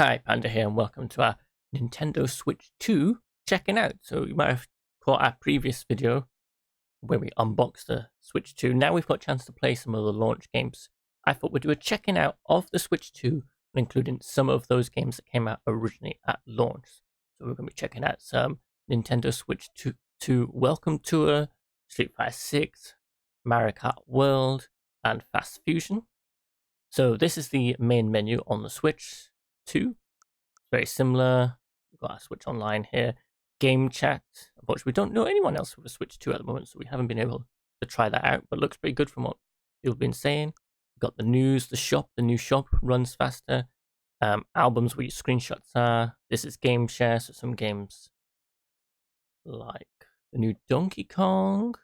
Hi, Panda here, and welcome to our Nintendo Switch 2 checking out. So you might have caught our previous video where we unboxed the Switch 2. Now we've got a chance to play some of the launch games. I thought we'd do a checking out of the Switch 2, including some of those games that came out originally at launch. So we're going to be checking out some Nintendo Switch 2 Welcome Tour, Street Fighter 6, Mario Kart World, and Fast Fusion. So this is the main menu on the Switch 2. Very similar. We've got our Switch Online here. Game chat. Unfortunately, we don't know anyone else with a Switch 2 at the moment, so we haven't been able to try that out, but it looks pretty good from what people have been saying. We've got the news, the shop. The new shop runs faster. Albums where your screenshots are. This is game share, so some games like the new Donkey Kong.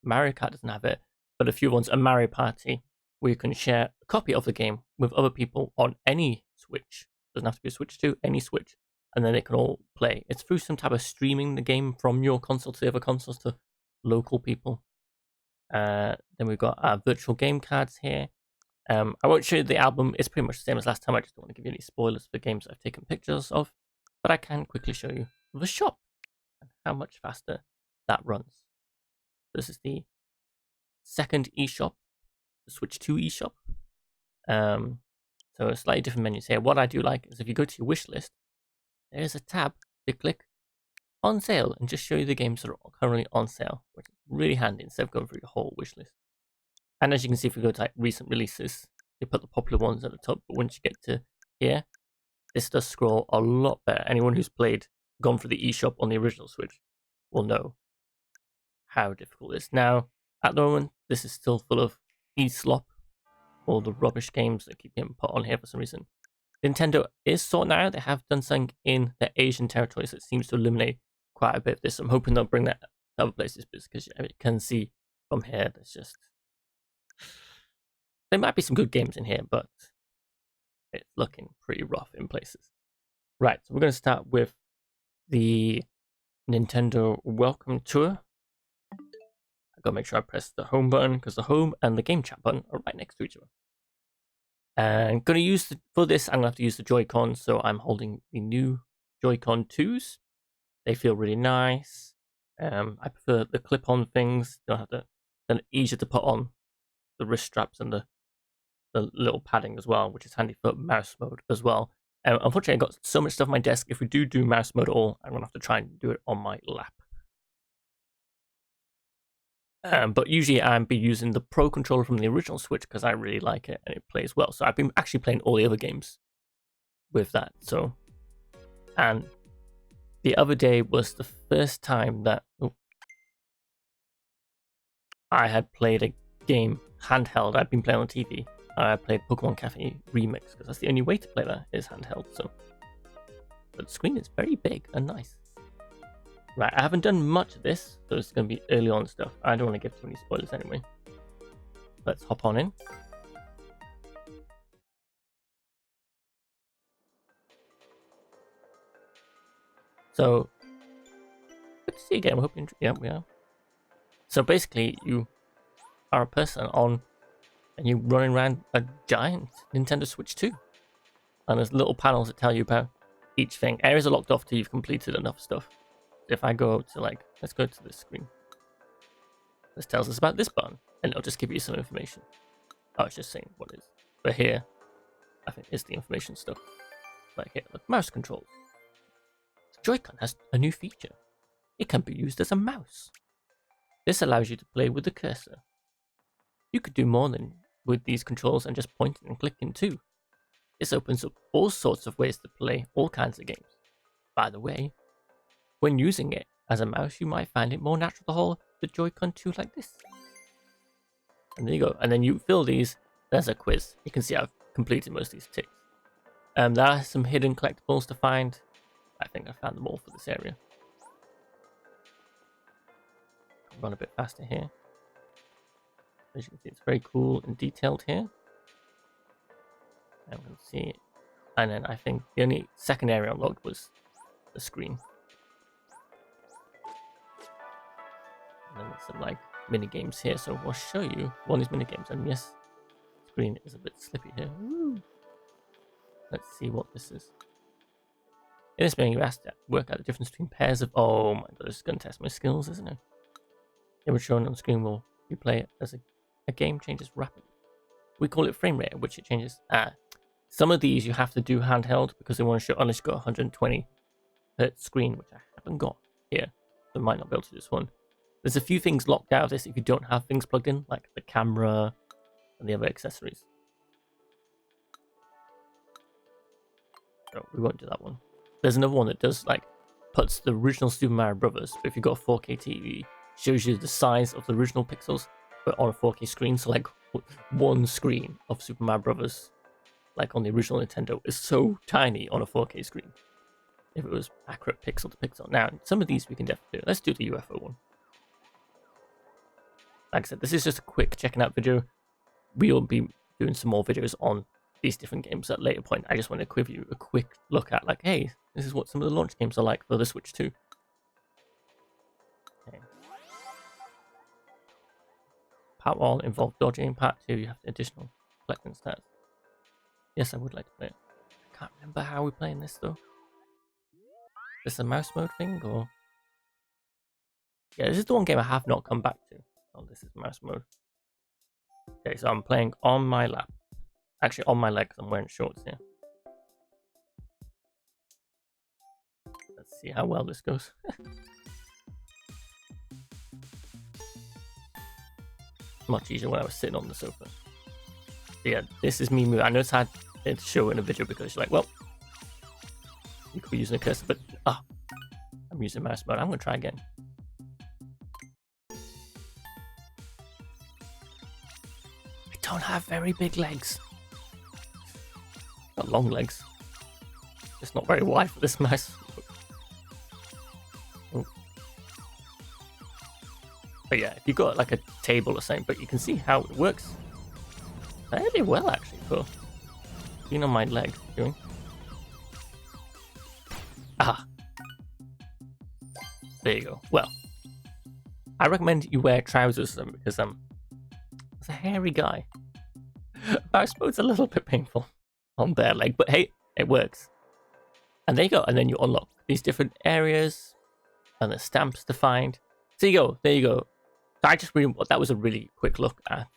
Mario Kart doesn't have it, but a few ones. A Mario Party, where you can share a copy of the game with other people on any Switch. Doesn't have to be a Switch 2, any Switch, and then they can all play. It's through some type of streaming the game from your console to the other consoles to local people. Then we've got our virtual game cards here. I won't show you the album. It's pretty much the same as last time. I just don't want to give you any spoilers for games I've taken pictures of, but I can quickly show you the shop and how much faster that runs. This is the second eShop, the Switch 2 eShop. So slightly different menus here. What I do like is if you go to your wish list, there's a tab to click on sale and just show you the games that are currently on sale, which is really handy instead of going through your whole wish list. And as you can see, if we go to like recent releases, they put the popular ones at the top, but once you get to here, this does scroll a lot better. Anyone who's gone for the eShop on the original Switch will know how difficult it is. Now, at the moment, this is still full of eSlop, all the rubbish games that keep getting put on here for some reason. Nintendo is sorting out. They have done something in the Asian territories that seems to eliminate quite a bit of this. I'm hoping they'll bring that to other places, because you can see from here, there's just... There might be some good games in here, but it's looking pretty rough in places. Right, so we're going to start with the Nintendo Welcome Tour. I've got to make sure I press the home button, because the home and the game chat button are right next to each other. And going to use for this, I'm going to have to use the Joy-Con, so I'm holding the new Joy-Con 2s. They feel really nice. I prefer the clip-on things. Don't have to, they're easier to put on the wrist straps and the little padding as well, which is handy for mouse mode as well. Unfortunately, I got so much stuff on my desk. If we do mouse mode at all, I'm going to have to try and do it on my lap. But usually I'll be using the Pro controller from the original Switch because I really like it and it plays well. So I've been actually playing all the other games with that. So, and the other day was the first time that I had played a game handheld. I'd been playing on TV. I played Pokemon Cafe Remix because that's the only way to play that is handheld. So, but the screen is very big and nice. Right, I haven't done much of this, so it's going to be early on stuff. I don't want to give too many spoilers anyway. Let's hop on in. So, good to see you again. I'm hoping, yeah, we are. So basically, you are a person on, and you're running around a giant Nintendo Switch 2. And there's little panels that tell you about each thing. Areas are locked off till you've completed enough stuff. If I go to let's go to this screen. This tells us about this button, and it'll just give you some information. Oh, it's just saying what it is. But here, I think it's the information stuff. Like here, the mouse controls. The Joy-Con has a new feature. It can be used as a mouse. This allows you to play with the cursor. You could do more than with these controls and just pointing and clicking too. This opens up all sorts of ways to play all kinds of games. By the way, when using it as a mouse, you might find it more natural to hold the Joy-Con 2 like this. And there you go. And then you fill these. There's a quiz. You can see I've completed most of these ticks. There are some hidden collectibles to find. I think I found them all for this area. I'll run a bit faster here. As you can see, it's very cool and detailed here. And we can see it. And then I think the only second area unlocked was the screen. And then there's some mini games here, so we'll show you one of these mini games. And yes, screen is a bit slippy here. Woo. Let's see what this is. In this game, you have to work out the difference between pairs of... Oh my god, this is going to test my skills, isn't it? Image shown on screen will replay it as a game changes rapidly. We call it frame rate, at which it changes. Some of these you have to do handheld because they want to show unless you've got 120 Hz screen, which I haven't got here. So I might not be able to do this one. There's a few things locked out of this if you don't have things plugged in, like the camera and the other accessories. No, we won't do that one. There's another one that does like puts the original Super Mario Brothers, but if you've got a 4K TV, shows you the size of the original pixels, but on a 4K screen. So like one screen of Super Mario Brothers, like on the original Nintendo, is so tiny on a 4K screen. If it was accurate pixel to pixel. Now, some of these we can definitely do. Let's do the UFO one. Like I said, this is just a quick checking out video. We'll be doing some more videos on these different games at a later point. I just want to give you a quick look at, like, hey, this is what some of the launch games are like for the Switch 2. Okay. Part 1 involved dodging. Part 2, you have the additional collecting stats. Yes, I would like to play it. I can't remember how we're playing this, though. Is this a mouse mode thing, or... Yeah, this is the one game I have not come back to. Oh, this is mouse mode. Okay, so I'm playing on my lap. Actually, on my leg, because I'm wearing shorts here. Let's see how well this goes. Much easier when I was sitting on the sofa. So yeah, this is me moving. I know it's hard to show in a video because you're like, well, you could be using a cursor, but I'm using mouse mode. I'm going to try again. I don't have very big legs. Got long legs. It's not very wide for this mouse. Oh. But yeah, if you've got like a table or something, but you can see how it works fairly well actually for being on my leg doing. There you go. Well, I recommend you wear trousers because as a hairy guy, mouse mode's a little bit painful on bare leg, but hey, it works. And there you go. And then you unlock these different areas and the stamps to find. So you go. There you go. So I just really, that was a really quick look at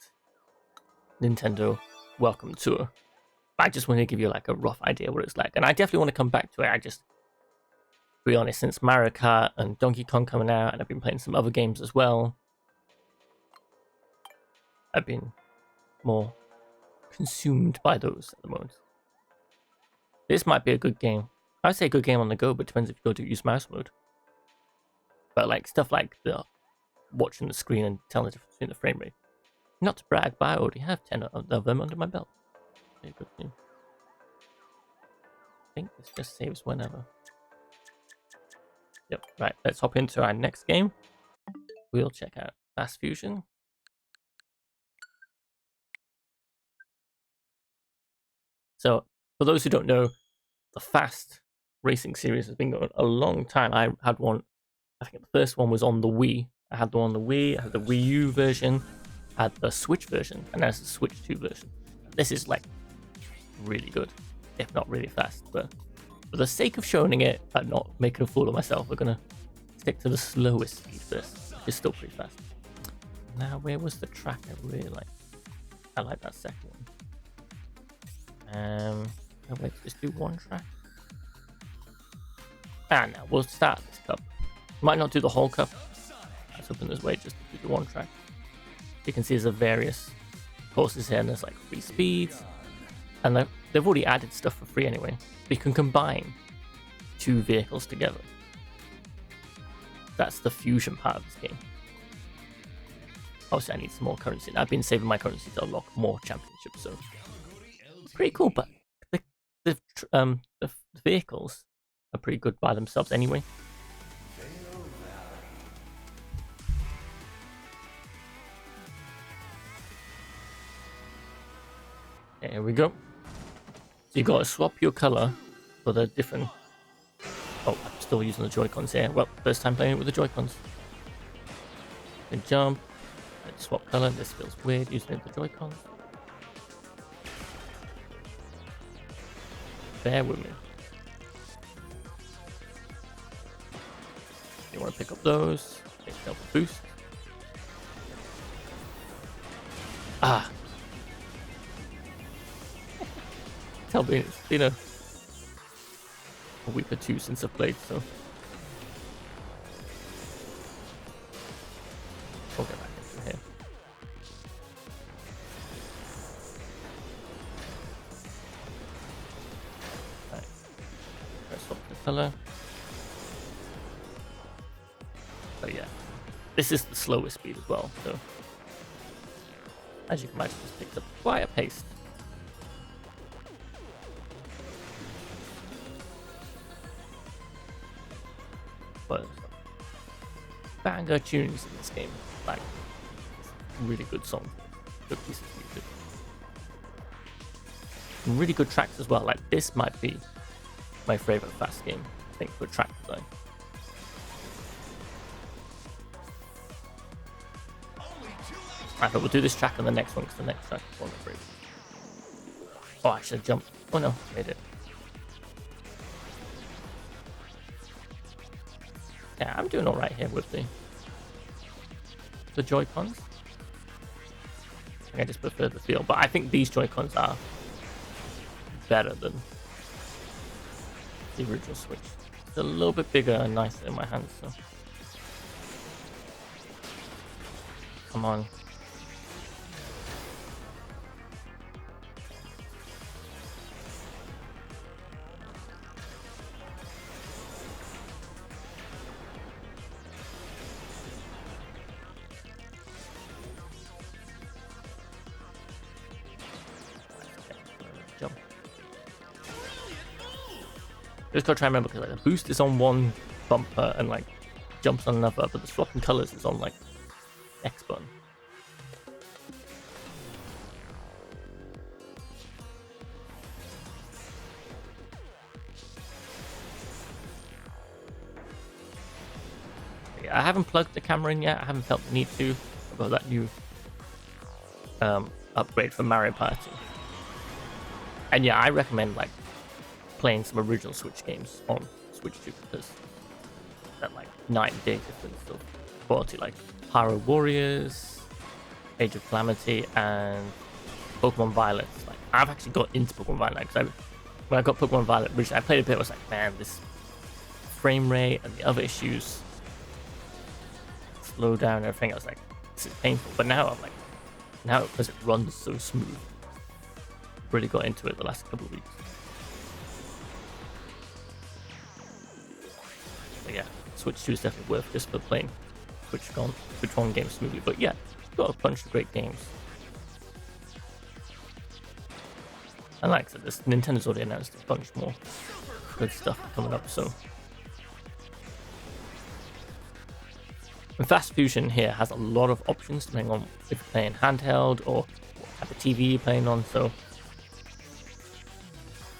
Nintendo Welcome Tour. I just wanted to give you like a rough idea what it's like, and I definitely want to come back to it. I just, to be honest, since Mario Kart and Donkey Kong coming out, and I've been playing some other games as well, I've been more consumed by those at the moment. This might be a good game. I would say a good game on the go, but depends if you go to use mouse mode. But like stuff like the watching the screen and telling the difference between the frame rate. Not to brag, but I already have 10 of them under my belt. Very good game. I think this just saves whenever. Yep, right, let's hop into our next game. We'll check out Fast Fusion. So, for those who don't know, the Fast Racing series has been going a long time. I had one, I think the first one was on the Wii. I had the one on the Wii, I had the Wii U version, I had the Switch version, and there's the Switch 2 version. This is like really good, if not really fast, but for the sake of showing it and not making a fool of myself, we're gonna stick to the slowest speed first, which is still pretty fast. Now, where was the track I really like? I like that second one. Wait, just do one track. And now we'll start this cup. Might not do the whole cup. Let's open this way just to do the one track. You can see there's various courses here, and there's like free speeds, and they've already added stuff for free anyway. You can combine two vehicles together. That's the fusion part of this game. Obviously, I need some more currency. I've been saving my currency to unlock more championships, so pretty cool. But the vehicles are pretty good by themselves anyway. Here we go. So you gotta swap your color for the different... Oh, I'm still using the Joy-Cons here. Well, first time playing it with the Joy-Cons. Then jump. Let's swap color. This feels weird using it with the Joy-Cons. Bear with me. You want to pick up those. Take yourself a boost. Ah. Tell me, it's been a week or two since I've played, so we'll get back into here. Right. Let's swap the color. But yeah, this is the slowest speed as well, so as you can imagine, this picks up quite a pace. But banger tunes in this game, like really good song, good pieces of music, and really good tracks as well. Like this might be my favorite fast game, I think, for track design. Right, but we'll do this track and the next one, because the next track is one of the break. Oh, I should have jumped. Oh no, made it. Yeah, I'm doing alright here with the Joy-Cons. I think I just prefer the feel, but I think these Joy-Cons are better than the original Switch. It's a little bit bigger and nicer in my hands, so. Come on. Jump. Just gotta try and remember, because like, the boost is on one bumper and like jumps on another, but the swapping colors is on like X button. Yeah, I haven't plugged the camera in yet. I haven't felt the need to. I've got that new upgrade for Mario Party. And yeah, I recommend like playing some original Switch games on Switch 2, because that like 9-day difference of quality, like Pyro Warriors, Age of Calamity, and Pokemon Violet. Like I've actually got into Pokemon Violet, because when I got Pokemon Violet originally, I played a bit. I was like, man, this frame rate and the other issues, slow down and everything. I was like, this is painful. But now I'm like, now because it runs so smooth, really got into it the last couple of weeks. But yeah, Switch 2 is definitely worth just for playing Switch 1 games smoothly. But yeah, got a bunch of great games. And like I said, Nintendo's already announced a bunch more good stuff coming up, so. And Fast Fusion here has a lot of options depending on if you're playing handheld or what type of TV you're playing on, so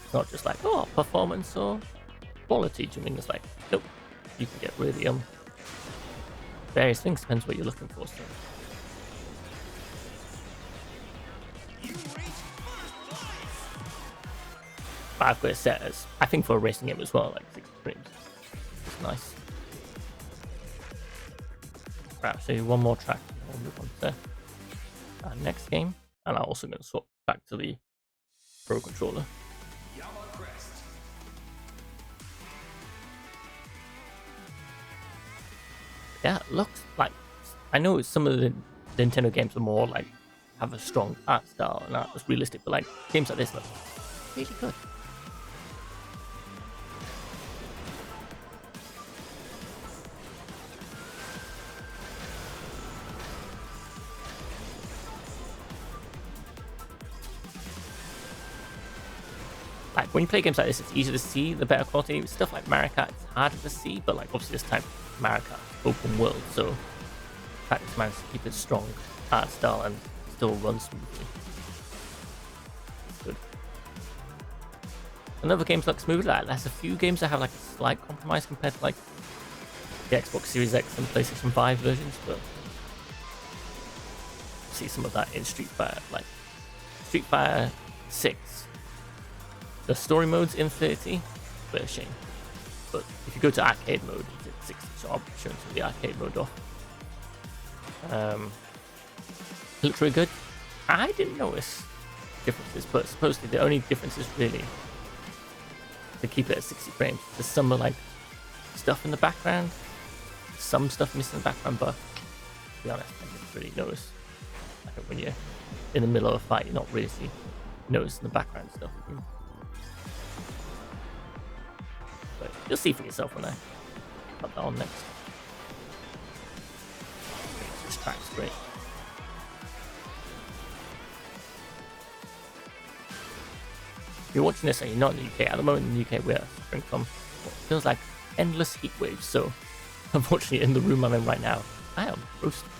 it's not just like, oh, performance or quality. Do you mean it's like, nope, you can get really various things, depends what you're looking for. So. But I've got it set as, I think, for a racing game as well, like 60 frames. It's nice. Right, so one more track, and we'll move on to our next game, and I'm also going to swap back to the Pro Controller. Yeah, it looks like, I know some of the Nintendo games are more like, have a strong art style and art that's realistic, but like games like this look really good. Like when you play games like this, it's easier to see the better quality. Stuff like Mario Kart, it's harder to see, but like obviously this time Mario Kart open world, so the fact it's managed to keep its strong art style and still run smoothly. It's good. Another games look smooth. Like there's a few games that have like a slight compromise compared to like the Xbox Series X and PlayStation 5 versions, but see some of that in Street Fighter, like Street Fighter 6. The story mode's in 30, but a shame. but if you go to arcade mode, it's at 60, so I'll be showing some of the arcade mode off. It looks really good. I didn't notice differences, but supposedly the only difference is really to keep it at 60 frames. There's some like stuff in the background, some stuff missing in the background, but to be honest, I didn't really notice. I think when you're in the middle of a fight, you're not really noticing the background stuff. But you'll see for yourself when I put that on next. This track's great. If you're watching this and you're not in the UK, at the moment in the UK we're suffering from what feels like endless heat waves, so unfortunately in the room I'm in right now, I am roasted,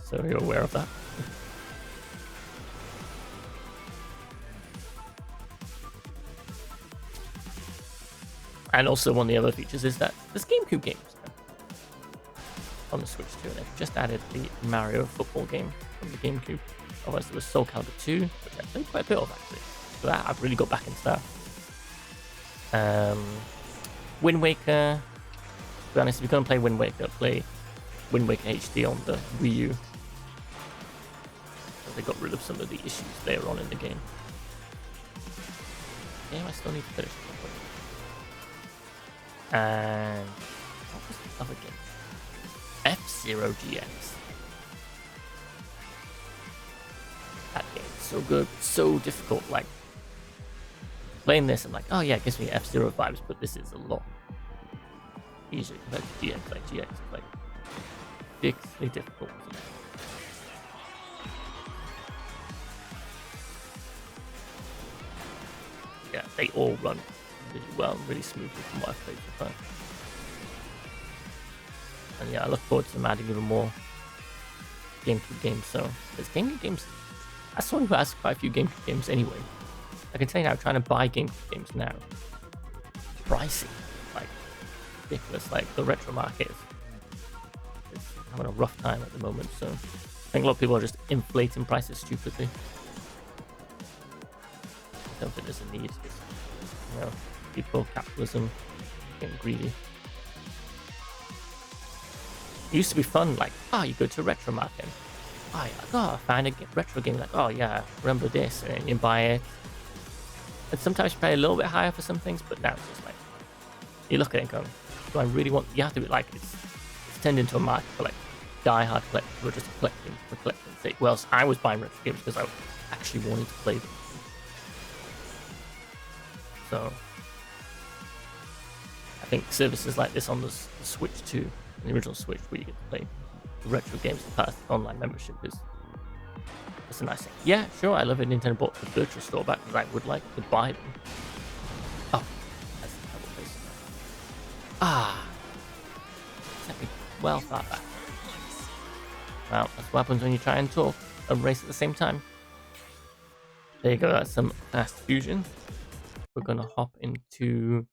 so you're aware of that. And also one of the other features is that there's GameCube games on the Switch too, and they've just added the Mario football game from the GameCube. Otherwise there was Soul Calibur 2, which I played quite a bit of actually. So that I've really got back into that. Wind Waker. To be honest, if you're gonna play Wind Waker HD on the Wii U. So they got rid of some of the issues later on in the game. Game I still need to finish. And what was the other game? F-Zero GX. That game's so good, so difficult. Like playing this, I'm like, oh yeah, it gives me F-Zero vibes, but this is a lot easier compared to GX. Like GX is like ridiculously difficult. Yeah, they all run really well, really smoothly from what I've played so far. And yeah, I look forward to them adding even more GameCube games. So there's GameCube games. As someone who has quite a few GameCube games anyway, I can tell you now, trying to buy GameCube games now, pricey, like ridiculous. Like the retro market is having a rough time at the moment. So I think a lot of people are just inflating prices stupidly. I don't think there's a need. You know, people, capitalism, getting greedy. It used to be fun, like, oh, you go to a retro market. Oh, I find a retro game, like, oh yeah, remember this, and you buy it. And sometimes you pay a little bit higher for some things, but now it's just like, you look at it and go, do I really want, you have to be like, it's turned into a market for like die-hard collectors who are just collecting for collecting's sake. Well, I was buying retro games because I actually wanted to play them. So, I think services like this on the Switch too, the original Switch, where you get to play retro games as part of the online membership, is it's a nice thing. Yeah, sure, I love it. Nintendo bought the virtual store back because I would like to buy them. Oh, that's the double place. Ah, sent me well far back. Well, that's what happens when you try and talk and race at the same time. There you go, that's some fast fusion. We're gonna hop into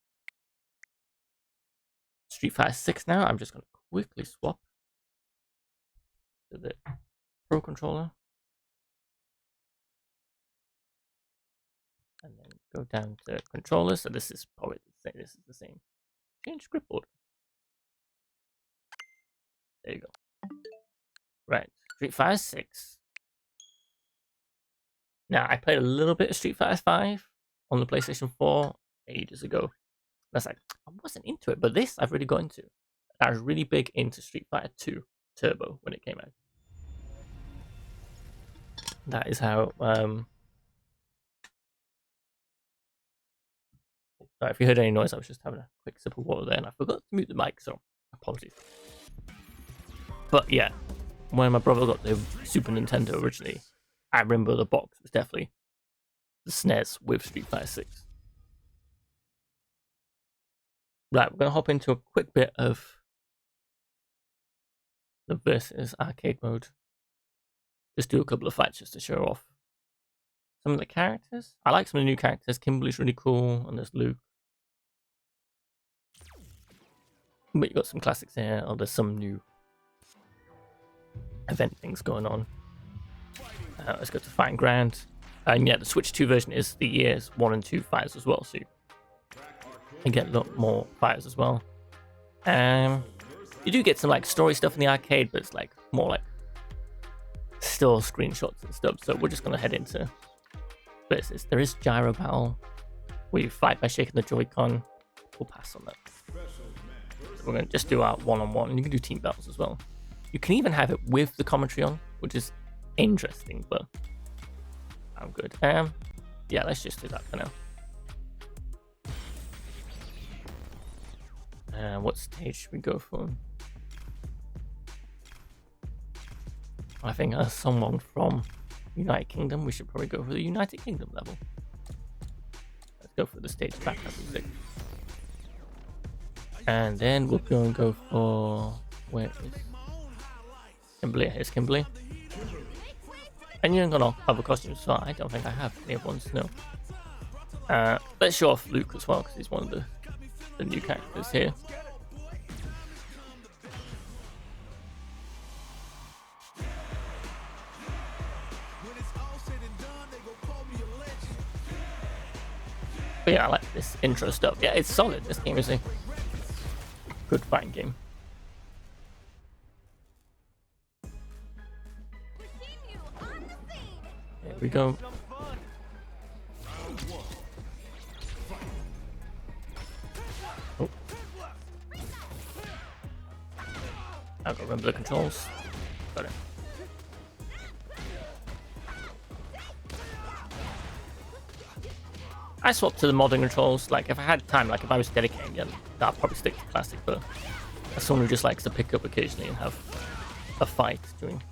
Street Fighter 6 now. I'm just gonna quickly swap to the Pro Controller. And then go down to controllers. So this is probably the same. This is the same. Change script order. There you go. Right, Street Fighter 6. Now I played a little bit of Street Fighter 5 on the PlayStation 4 ages ago. That's like, I wasn't into it, but this I've really got into. I was really big into Street Fighter 2 Turbo when it came out. That is how. Sorry, if you heard any noise, I was just having a quick sip of water there, and I forgot to mute the mic, so apologies. But yeah, when my brother got the Super Nintendo originally, I remember the box was definitely the SNES with Street Fighter 6. Right, we're going to hop into a quick bit of the versus arcade mode. Just do a couple of fights just to show off some of the characters. I like some of the new characters. Kimberly's really cool, and there's Luke. But you got some classics here, or there's some new event things going on. Let's go to Fighting Ground. And yeah, the Switch 2 version is the years 1 and 2 fires as well, so you get a lot more fires as well. You do get some like story stuff in the arcade, but it's like more like still screenshots and stuff. So we're just gonna head into versus. There is gyro battle where you fight by shaking the Joy-Con. We'll pass on that. So we're gonna just do our one-on-one, and you can do team battles as well. You can even have it with the commentary on, which is interesting, but I'm good. Yeah, let's just do that for now. What stage should we go for? I think as someone from United Kingdom, we should probably go for the United Kingdom level. Let's go for the stage background music. And then we're going to go for... Where is Kimberly? Here's Kimberly. And you're going to have a costume, so I don't think I have any of ones, no. Let's show off Luke as well, because he's one of the new characters here. But yeah, I like this intro stuff. Yeah, it's solid. This game is a good fighting game. Here we go. Oh. I've got to remember the controls. Got it. I swapped to the modern controls. Like, if I had time, like if I was dedicating, yeah, I'd probably stick to classic. But as someone who just likes to pick up occasionally and have a fight doing,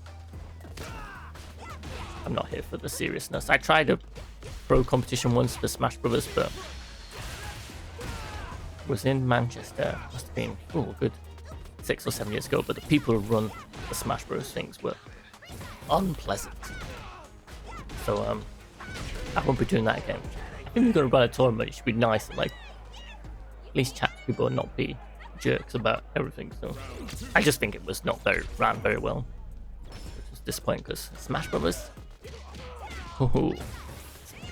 I'm not here for the seriousness. I tried a pro competition once for Smash Brothers, but it was in Manchester. Must have been good 6 or 7 years ago. But the people who run the Smash Bros things were unpleasant. So I won't be doing that again. I think we're going to run a tournament. It should be nice and like at least chat to people and not be jerks about everything. So I just think it was not ran very well, which is disappointing because Smash Brothers,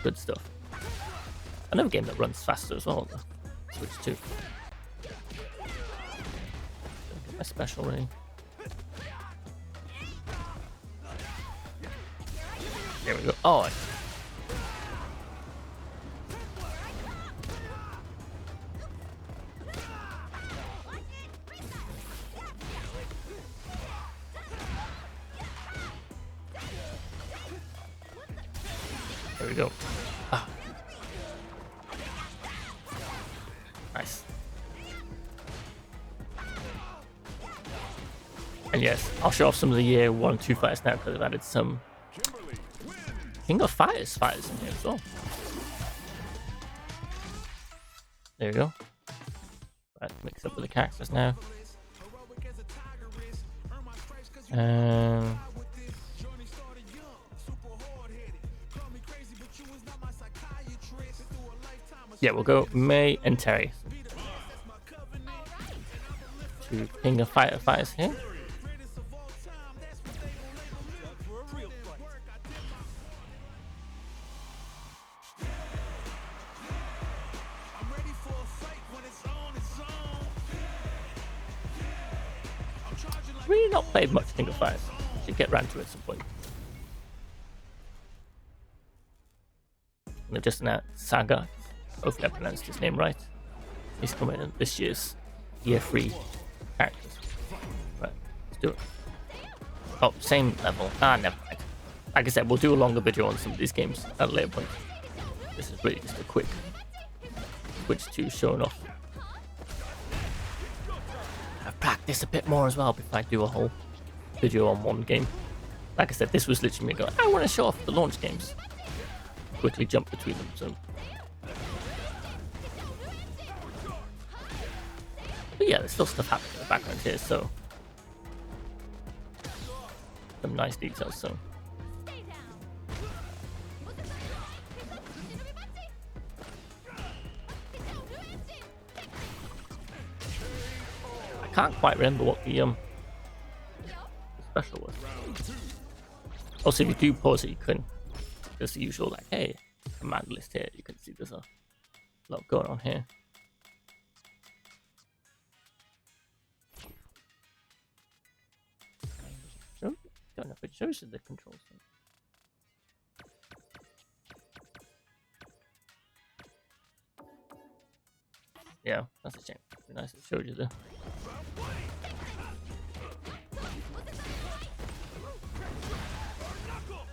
good stuff. Another game that runs faster as well. Switch 2. My special really. There we go. Oh. There we go. Ah. Nice. And yes, I'll show off some of the year 1 and 2 fighters now because I've added some King of Fighters in here as well. There we go. Right, mix up with the characters now. Yeah, we'll go May and Terry. 2 King of Fighters here. Really not played much King of Fighters. Should get round to it at some point. And they've just announced Saga. Hopefully I pronounced his name right. He's coming in this year's year 3 characters. Right, let's do it. Oh, same level. Ah, never mind. Like I said, we'll do a longer video on some of these games at a later point. This is really just a quick Switch 2 showing off. I've practiced a bit more as well before I do a whole video on one game. Like I said, this was literally me going, I want to show off the launch games. Quickly jump between them. So. But yeah, there's still stuff happening in the background here, so some nice details. So I can't quite remember what the special was. Also, if you do pause it, you can Just the usual, like, hey, command list here. You can see there's a lot going on here. Don't know if it shows you the controls. Yeah, that's a shame. It'd be nice if it showed you there.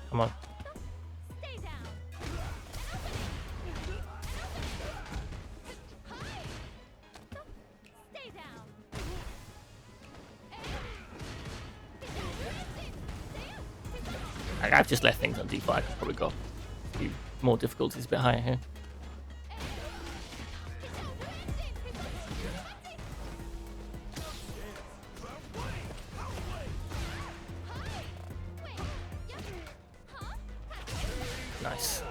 Come on. I've just left things on D5. I've probably got a few more difficulties a bit higher here. Nice.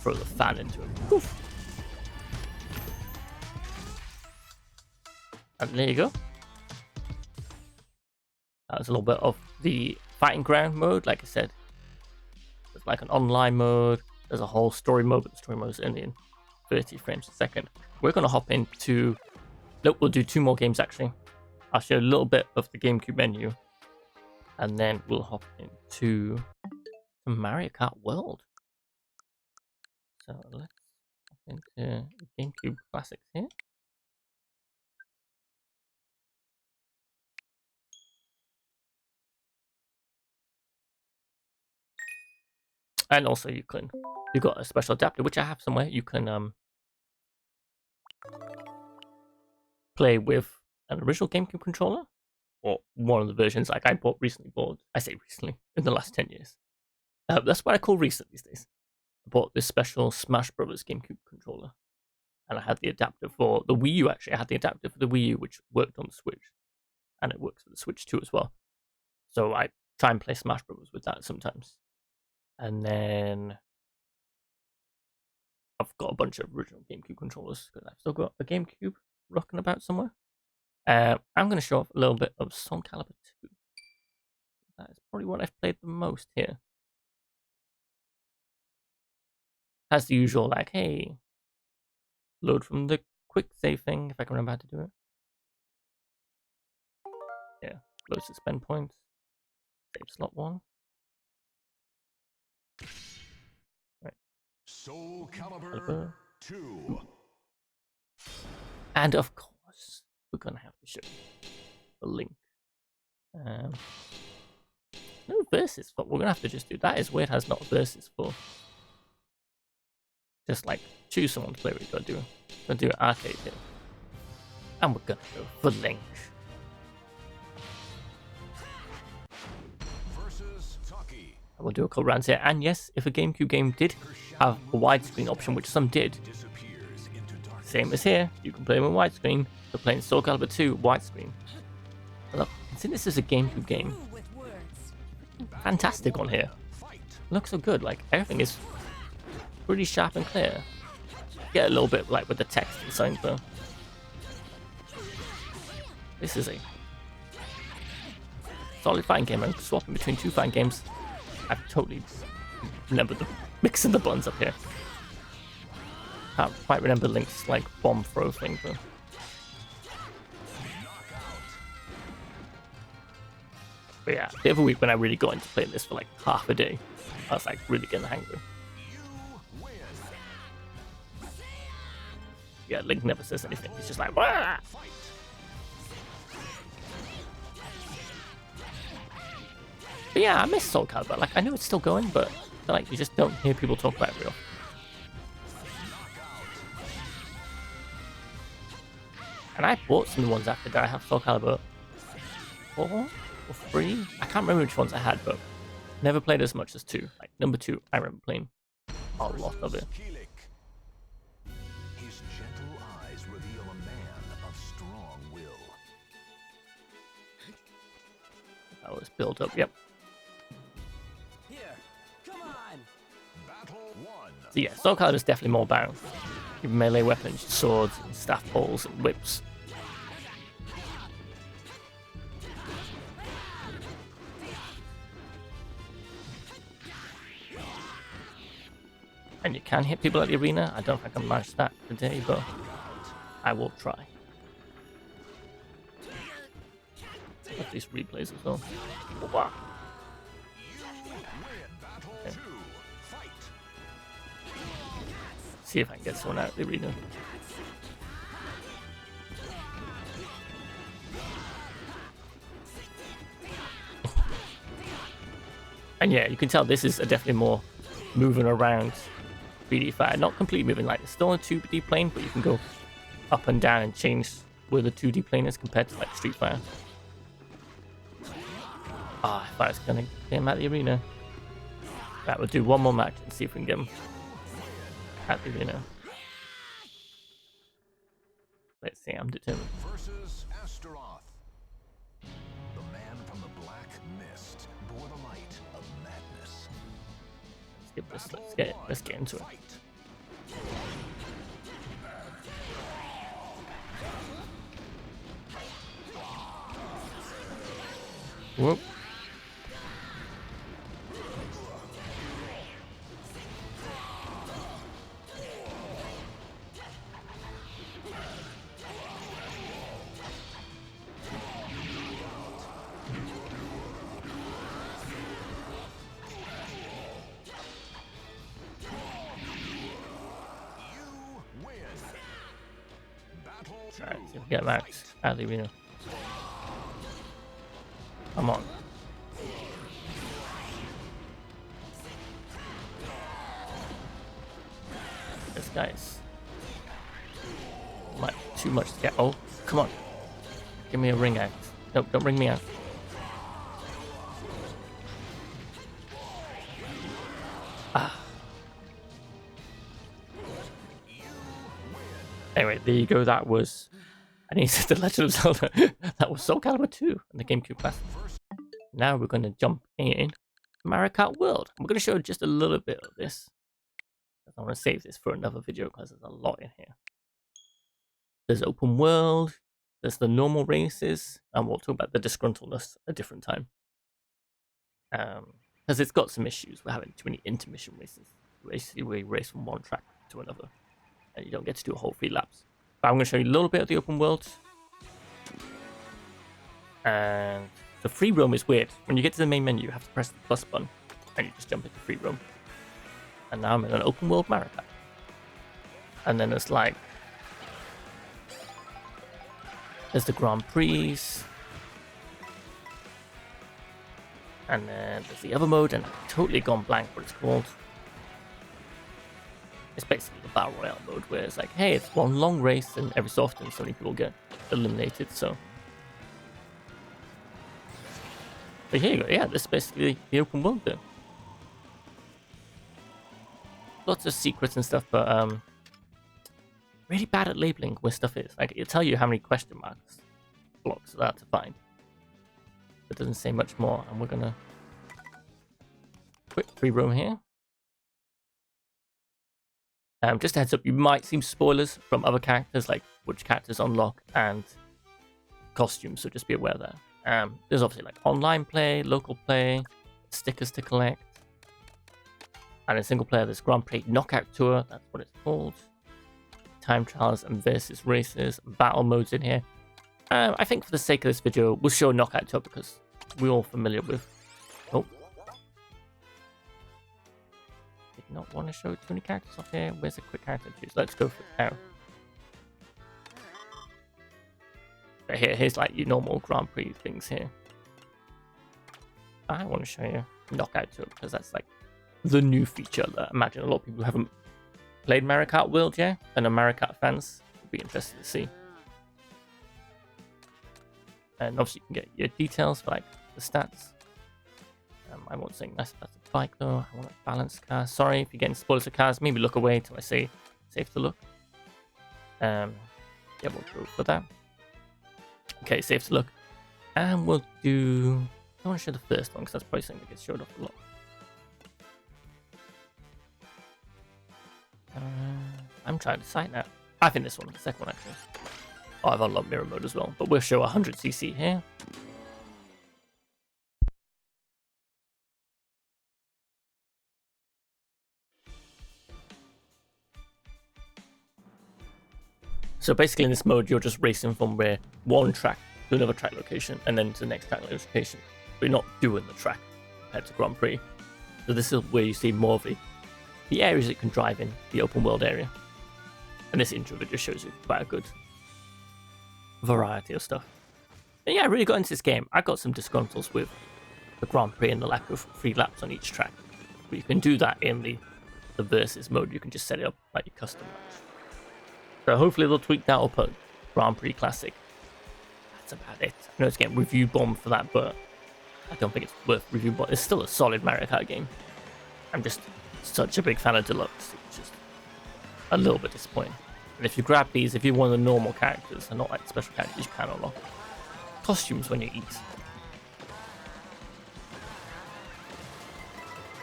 Throw the fan into him. Poof. And there you go. That was a little bit of the fighting ground mode. Like I said, there's like an online mode. There's a whole story mode, but the story mode is only in 30 frames a second. We're going to hop into... Nope, we'll do 2 more games actually. I'll show you a little bit of the GameCube menu. And then we'll hop into Mario Kart World. So let's hop into GameCube Classics here. And also you've got a special adapter, which I have somewhere. You can play with an original GameCube controller, or one of the versions like I recently bought. I say recently, in the last 10 years. That's what I call recent these days. I bought this special Smash Brothers GameCube controller. And I had the adapter for the Wii U, actually. I had the adapter for the Wii U, which worked on the Switch. And it works for the Switch too as well. So I try and play Smash Brothers with that sometimes. And then I've got a bunch of original GameCube controllers because I've still got a GameCube rocking about somewhere. I'm going to show off a little bit of Soul Calibur 2. That is probably what I've played the most here. Has the usual, like, hey, load from the quick save thing, if I can remember how to do it. Yeah, load suspend points. Save slot 1. Right. Soul Calibur 2. And of course, we're gonna have to show you the link. No versus, but we're gonna have to just do that. Is weird, has not versus for. Just like choose someone to play with. Gotta do an arcade here, and we're gonna go for Link. And we'll do a couple rounds here. And yes, if a GameCube game did have a widescreen option, which some did, same as here, you can play them in widescreen. We're playing Soul Calibur 2 widescreen. Look, since this is a GameCube game, fantastic on here. Looks so good. Like everything is pretty sharp and clear. Get a little bit like with the text and something, but this is a solid fighting game. I'm swapping between 2 fighting games. I've totally remembered the mixing the buttons up here. Can't quite remember Link's like bomb throw thing, but yeah, the other week when I really got into playing this for like half a day, I was like really getting the hang of it. Yeah, Link never says anything. He's just like, wah! But yeah, I miss Soul Calibur. Like, I know it's still going, but I feel like you just don't hear people talk about it real. And I bought some of the ones after that. I have Soul Calibur 4 or 3. I can't remember which ones I had, but never played as much as 2. Like, number 2, I remember playing a lot of it. His gentle eyes reveal a man of strong will. That was built up, yep. So yeah, Soul Calibur is definitely more about your melee weapons, swords, and staff poles, and whips. And you can hit people at the arena. I don't think I can manage that today, but I will try. At least replays as well. Wow. Okay. See if I can get someone out of the arena. And yeah, you can tell this is a definitely more moving around 3D fighter. Not completely moving, like it's still a 2D plane, but you can go up and down and change where the 2D plane is compared to like Street Fighter. Ah, I thought I was gonna get him at the arena. Right, we'll do one more match and see if we can get him at the arena. Let's see, I'm determined. Versus Astaroth. The man from the black mist bore the light of madness. Skip this. Let's get into it. Whoop. Alright, see if we get Max out of the arena. Come on. This guy's might be too much to get. Oh, come on. Give me a ring out. Nope, don't bring me out. Ah. Anyway, there you go. That was, I think it's The Legend of Zelda. That was Soul Calibur 2 in the GameCube Classic. Now we're going to jump in Mario Kart World. I'm going to show just a little bit of this. I want to save this for another video because there's a lot in here. There's open world, there's the normal races, and we'll talk about the disgruntledness at a different time. Because it's got some issues. We're having too many intermission races. Basically, we race from one track to another, and you don't get to do a whole 3 laps. But I'm going to show you a little bit of the open world. And the free roam is weird. When you get to the main menu, you have to press the plus button, and you just jump into free roam. And now I'm in an open world Mario Kart. And then it's like, there's the Grand Prix. And then there's the other mode, and I've totally gone blank what it's called. It's basically the Battle Royale mode, where it's like, hey, it's one long race, and every so often so many people get eliminated, so. But here you go, yeah, this is basically the open world bit. Lots of secrets and stuff, but really bad at labeling where stuff is. Like, it'll tell you how many question marks blocks are to find. It doesn't say much more, and we're gonna quick free roam here. Just a heads up, you might see spoilers from other characters, like which characters unlock and costumes, so just be aware there. There's obviously like online play, local play, stickers to collect. And in single player, there's Grand Prix Knockout Tour, that's what it's called. Time trials and versus races, battle modes in here. I think for the sake of this video, we'll show Knockout Tour because we're all familiar with. Oh. Did not want to show too many characters off here. Where's a quick character to choose? Let's go for it now. Right here, here's like your normal Grand Prix things here. I want to show you Knockout Tour because that's like the new feature that I imagine a lot of people who haven't played Mario Kart World yet, and are Mario Kart fans would be interested to see. And obviously you can get your details for like the stats. I won't say that's a bike though. I want a balanced car. Sorry if you're getting spoilers for cars. Maybe look away till I say safe to look. Yeah, we'll go for that. Okay, safe to look. And we'll do, I want to show the first one because that's probably something that gets showed off a lot. I'm trying to decide now. I think this one, the second one actually. Oh, I've unlocked mirror mode as well, but we'll show 100cc here. So basically in this mode, you're just racing from one track to another track location and then to the next track location. But you're not doing the track compared to Grand Prix. So this is where you see more of the areas it can drive in, the open world area. And this intro video shows you quite a good variety of stuff. And yeah, I really got into this game. I got some disgruntles with the Grand Prix and the lack of free laps on each track. But you can do that in the versus mode. You can just set it up like your custom match. So hopefully they'll tweak that up at Grand Prix Classic. That's about it. I know it's getting review bombed for that, but I don't think it's worth review bomb. It's still a solid Mario Kart game. I'm just such a big fan of Deluxe. It's just a little bit disappointing. And if you grab these, if you're one of the normal characters and not like the special characters, you can unlock costumes when you eat.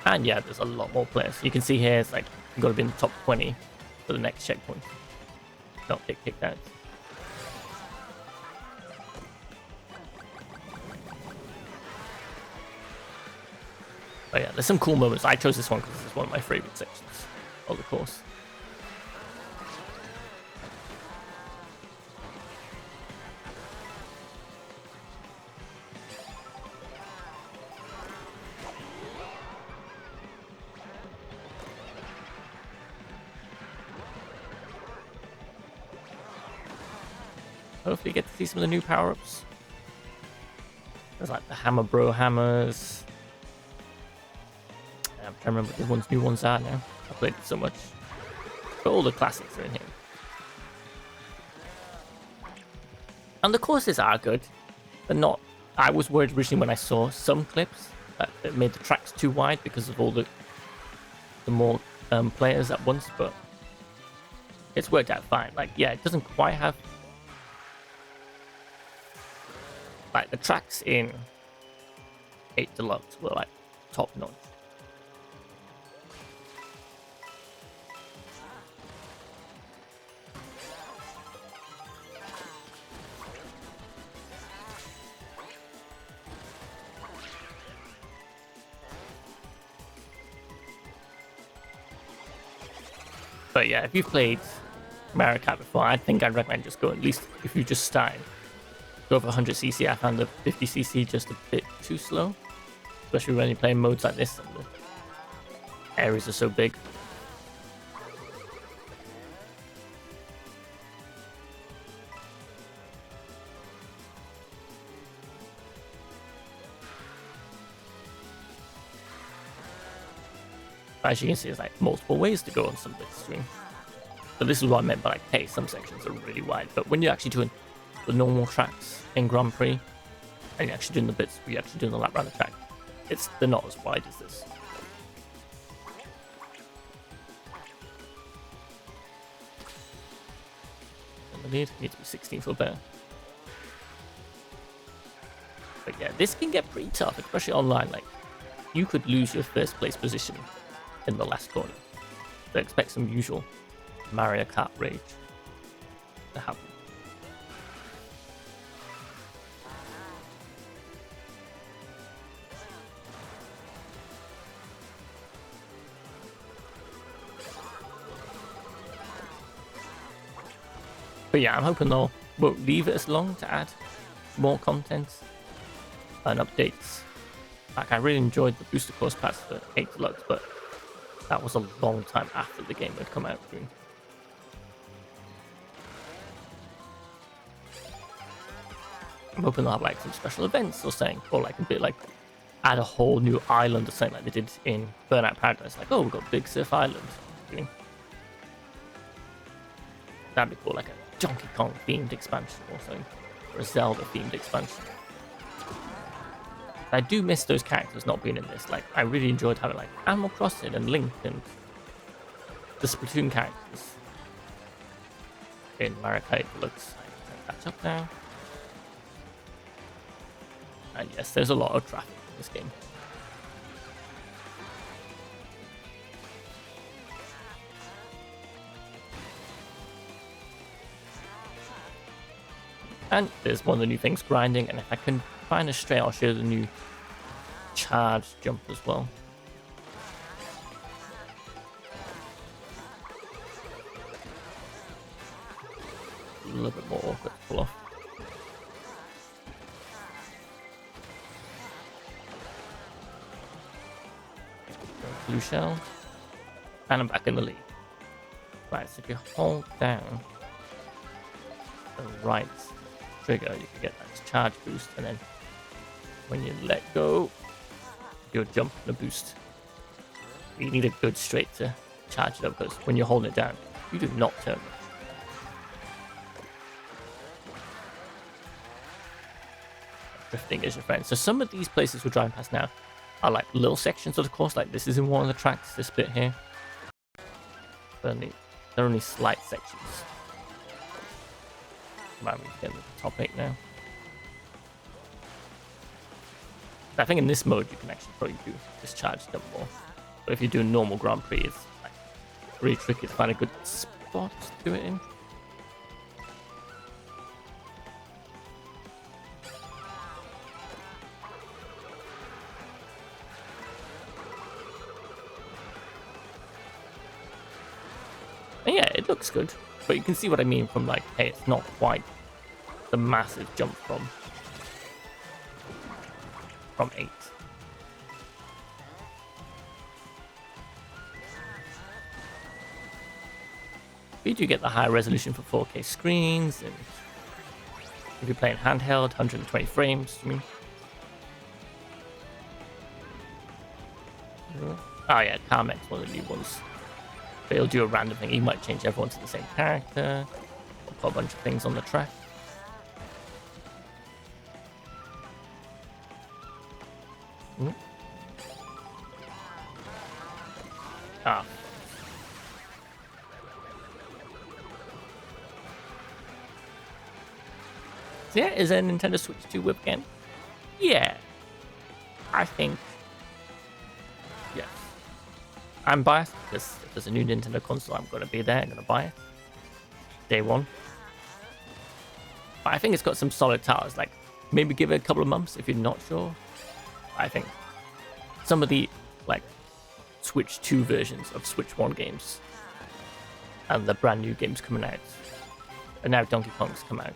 And yeah, there's a lot more players. You can see here, it's like you've got to be in the top 20 for the next checkpoint. Not get kicked out. But yeah, there's some cool moments. I chose this one because it's one of my favorite sections of the course. Hopefully get to see some of the new power-ups. There's like the Hammer Bro hammers. I'm trying to remember what the new ones are now. I played it so much. But all the classics are in here. And the courses are good. They're not... I was worried originally when I saw some clips that it made the tracks too wide because of all the more players at once, but it's worked out fine. Like, yeah, it doesn't quite have... Like, the tracks in 8 Deluxe were, like, top-notch. But yeah, if you've played Mario Kart before, I think I'd recommend just go, at least if you just started. Go for 100cc. I found the 50cc just a bit too slow, especially when you're playing modes like this and the areas are so big. As you can see, there's like multiple ways to go on some of this stream. But this is what I meant by like, hey, some sections are really wide, but when you're actually doing the normal tracks in Grand Prix, and you're actually doing the bits where you're actually doing the lap around the track, they're not as wide as this. And the lead needs to be 16th or better. But yeah, this can get pretty tough, especially online. Like, you could lose your first place position in the last corner. So expect some usual Mario Kart rage to happen. But yeah, I'm hoping they won't leave it as long to add more content and updates. Like, I really enjoyed the booster course pass for 8 Deluxe, but that was a long time after the game had come out. I'm hoping they'll have like some special events or something, or like a bit like add a whole new island or something like they did in Burnout Paradise. Like, oh, we've got Big Surf Island. That'd be cool, like a Donkey Kong themed expansion or something, or a Zelda themed expansion. I do miss those characters not being in this. Like, I really enjoyed having like Animal Crossing and Link and the Splatoon characters in Mario Kart Deluxe. I can catch up now. And yes, there's a lot of traffic in this game. And there's one of the new things, grinding, and if I can find a straight, I'll show the new charge jump as well. a little bit more awkward to pull off. Blue shell. And I'm back in the lead. Right, so if you hold down the right trigger, you can get that charge boost, and then when you let go, you'll jump and a boost. You need a good straight to charge it up, because when you're holding it down, you do not turn much. Drifting is your friend. So some of these places we're driving past now are like little sections of the course, like this is in one of the tracks, this bit here. But they're only slight sections. Might be getting the top 8 now. I think in this mode you can actually probably do discharge them more. But if you do normal Grand Prix, it's like really tricky to find a good spot to do it in. And yeah, it looks good, but you can see what I mean from like, hey, it's not quite the massive jump from 8. You do get the higher resolution for 4K screens, and if you're playing handheld, 120 frames, I mean. Oh yeah, Carmex, one of the new ones. But he'll do a random thing. He might change everyone to the same character. Put a bunch of things on the track. Ah. So yeah, is there a Nintendo Switch 2 whip game? Yeah. I think yes. I'm biased because if there's a new Nintendo console, I'm going to be there. I'm going to buy it. Day one. But I think it's got some solid titles. Like, maybe give it a couple of months if you're not sure. I think some of the, like, Switch 2 versions of Switch 1 games and the brand new games coming out. And now Donkey Kong's come out.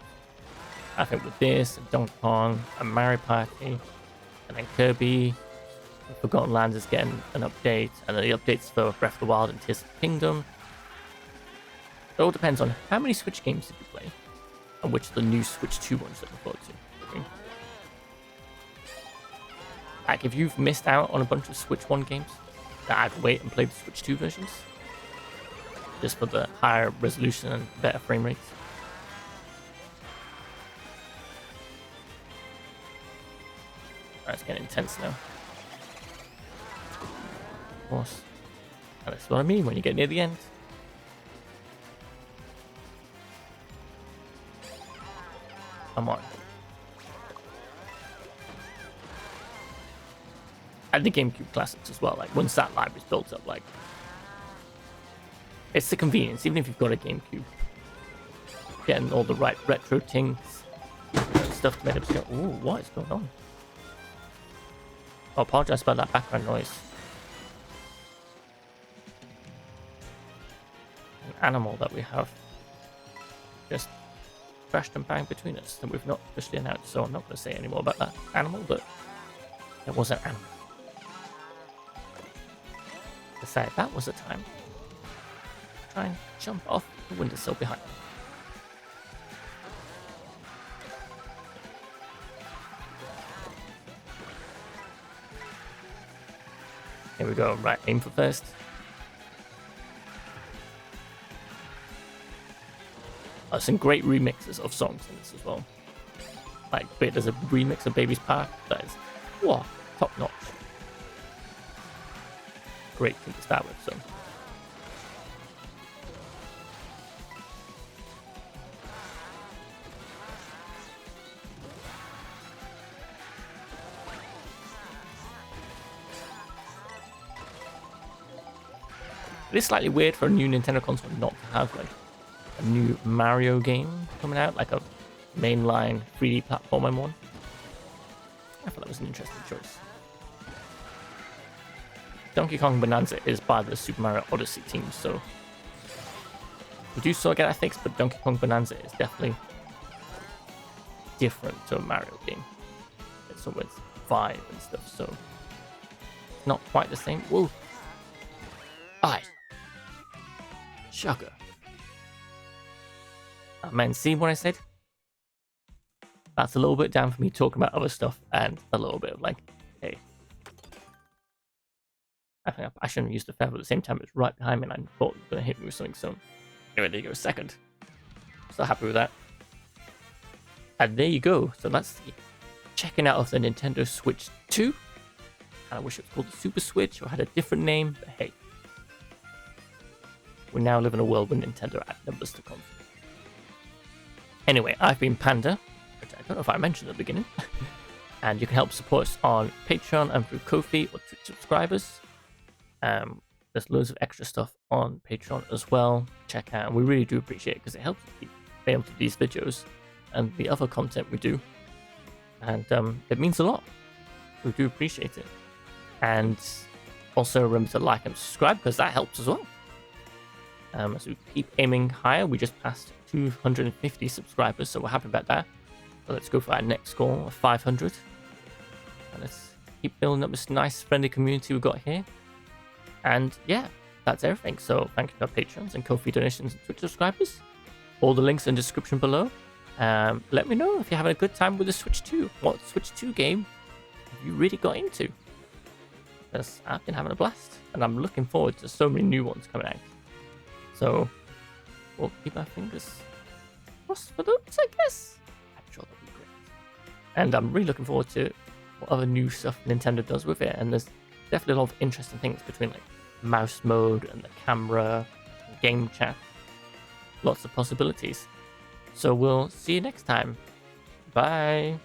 I think with this, and Donkey Kong, and Mario Party, and then Kirby, Forgotten Lands is getting an update, and then the updates for Breath of the Wild and Tears of the Kingdom. It all depends on how many Switch games did you play, and which of the new Switch 2 ones that you forward to. Okay. Like, if you've missed out on a bunch of Switch 1 games, then I'd wait and play the Switch 2 versions, just for the higher resolution and better frame rates. It's getting intense now. Of course. And that's what I mean when you get near the end. Come on. And the GameCube classics as well. Like, once that library's built up, like, it's the convenience. Even if you've got a GameCube, getting all the right retro things, stuff to make it go, ooh, what is going on? I apologize about that background noise. An animal that we have just crashed and banged between us that we've not officially announced, so I'm not going to say any more about that animal, but it was an animal. Decide that was the time. Try and jump off the windowsill behind me. Here we go, right, aim for first. Oh, some great remixes of songs in this as well. Like, there's a remix of Baby's Park that is, whoa, top notch. Great thing to start with, so. It is slightly weird for a new Nintendo console not to have like a new Mario game coming out, like a mainline 3D platform one. I thought that was an interesting choice. Donkey Kong Bonanza is by the Super Mario Odyssey team, so We do still get that fixed, but Donkey Kong Bonanza is definitely different to a Mario game. It's always vibe and stuff, so it's not quite the same. Whoa! Aye! Sugar. Oh man, see what I said? That's a little bit down for me talking about other stuff and a little bit of like, hey. I think I shouldn't have used the feather at the same time. It was right behind me and I thought it was going to hit me with something, so anyway, there you go, second. Still happy with that. And there you go. So that's the checking out of the Nintendo Switch 2. I wish it was called the Super Switch or had a different name, but hey. We now live in a world where Nintendo outnumbers the console. Anyway, I've been Panda, which I don't know if I mentioned at the beginning. And you can help support us on Patreon and through Ko-fi or Twitch subscribers. There's loads of extra stuff on Patreon as well. Check out, and we really do appreciate it because it helps us keep being able to do these videos and the other content we do. And it means a lot. We do appreciate it. And also remember to like and subscribe because that helps as well. As we keep aiming higher, we just passed 250 subscribers, so we're happy about that. So let's go for our next goal of 500. And let's keep building up this nice, friendly community we've got here. And yeah, that's everything. So thank you to our patrons and Ko-fi donations and Twitch subscribers. All the links in the description below. Let me know if you're having a good time with the Switch 2. What Switch 2 game have you really got into? Because I've been having a blast. And I'm looking forward to so many new ones coming out. So we'll keep our fingers crossed for those, I guess. I'm sure that'll be great. And I'm really looking forward to what other new stuff Nintendo does with it. And there's definitely a lot of interesting things between like mouse mode and the camera, and game chat. Lots of possibilities. So we'll see you next time. Bye.